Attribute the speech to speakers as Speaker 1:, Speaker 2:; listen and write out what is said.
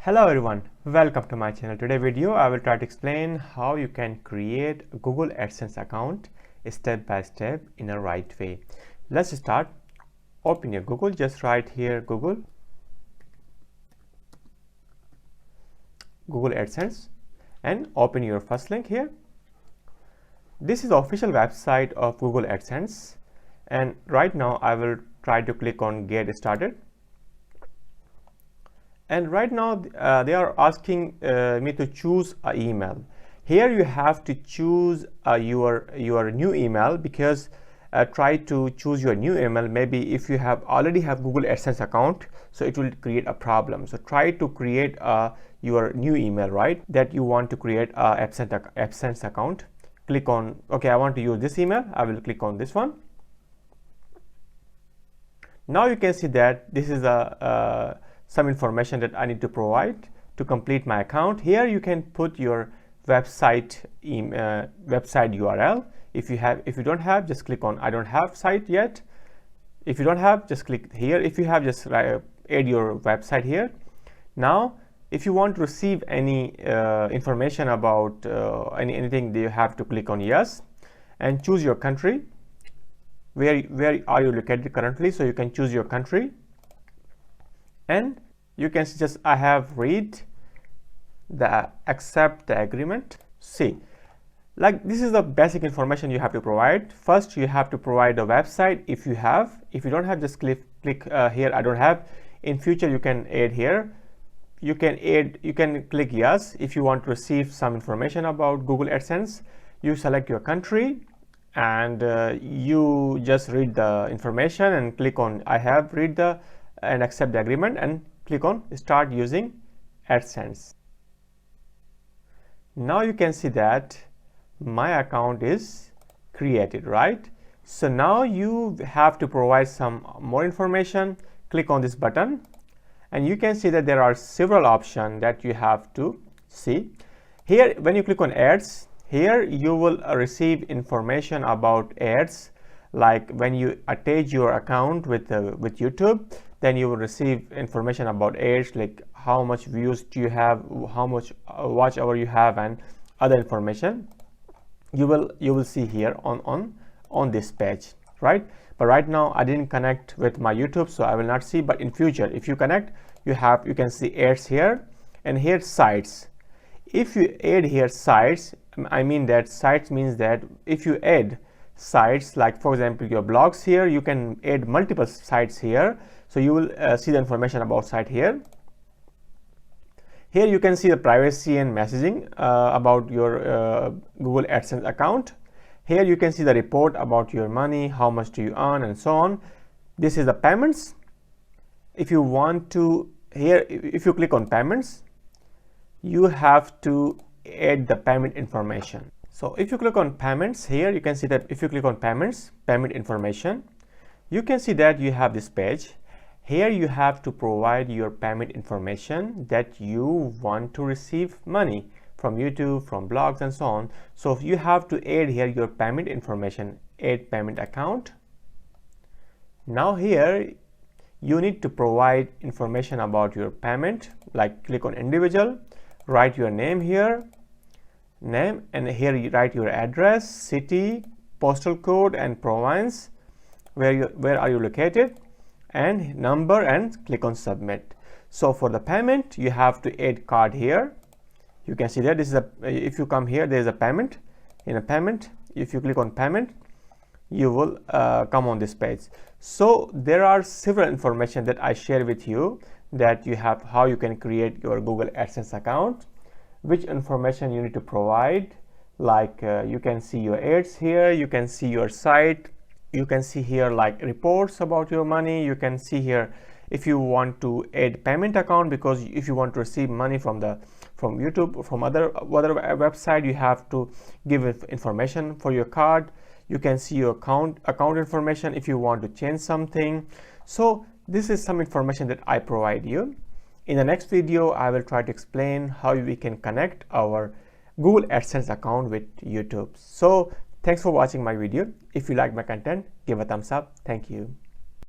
Speaker 1: Hello everyone, welcome to my channel. Today video I will try to explain how you can create a Google AdSense account step by step in a right way. Let's start. Open your Google, just write here Google AdSense and open your first link here. This is the official website of Google AdSense, and right now I will try to click on get started. And right now they are asking me to choose an email. Here you have to choose your new email, because try to choose your new email. Maybe if you already have Google AdSense account, so it will create a problem. So try to create your new email, right, that you want to create a AdSense account. Click on okay, I want to use this email. I will click on this one. Now you can see that this is some information that I need to provide to complete my account. Here you can put your website URL. If you don't have, just click on I don't have site yet. If you don't have, just click here. If you have, just add your website here. Now if you want to receive any information about anything, you have to click on yes and choose your country. Where are you located currently? So you can choose your country, and you can see just I have read the accept the agreement. See, like this is the basic information you have to provide. First you have to provide a website if you have. If you don't have, just click here I don't have. In future you can add here. You can click yes if you want to receive some information about Google AdSense. You select your country and you just read the information and click on I have read the and accept the agreement and click on start using AdSense. Now you can see that my account is created, right? So now you have to provide some more information. Click on this button and you can see that there are several options that you have to see. Here when you click on ads, here you will receive information about ads, like when you attach your account with YouTube, then you will receive information about ads, like how much views do you have, how much watch hour you have, and other information you will see here on this page, right? But right now I didn't connect with my YouTube, so I will not see. But in future, if you connect, you can see ads here, and here sites. If you add here sites, I mean that sites means that if you add sites, like for example your blogs here, you can add multiple sites here. So you will see the information about site here. Here you can see the privacy and messaging about your Google AdSense account. Here you can see the report about your money, how much do you earn, and so on. This is the payments. If you want to, here if you click on payments, you have to add the payment information. So if you click on payments, here you can see that if you click on payments, payment information, you can see that you have this page. Here you have to provide your payment information that you want to receive money from YouTube, from blogs, and so on. So if you have to add here your payment information, add payment account. Now here you need to provide information about your payment, like click on individual, write your name here, name, and here you write your address, city, postal code, and province, where are you located, and number, and click on submit. So for the payment, you have to add card here. You can see that this is if you come here, there is a payment. In a payment, if you click on payment, you will come on this page. So there are several information that I share with you, that you have how you can create your Google AdSense account, which information you need to provide, like you can see your ads here, you can see your site, you can see here like reports about your money. You can see here if you want to add payment account, because if you want to receive money from YouTube, from other website, you have to give information for your card. You can see your account information if you want to change something. So this is some information that I provide you. In the next video, I will try to explain how we can connect our Google AdSense account with YouTube. So thanks for watching my video. If you like my content, give a thumbs up. Thank you.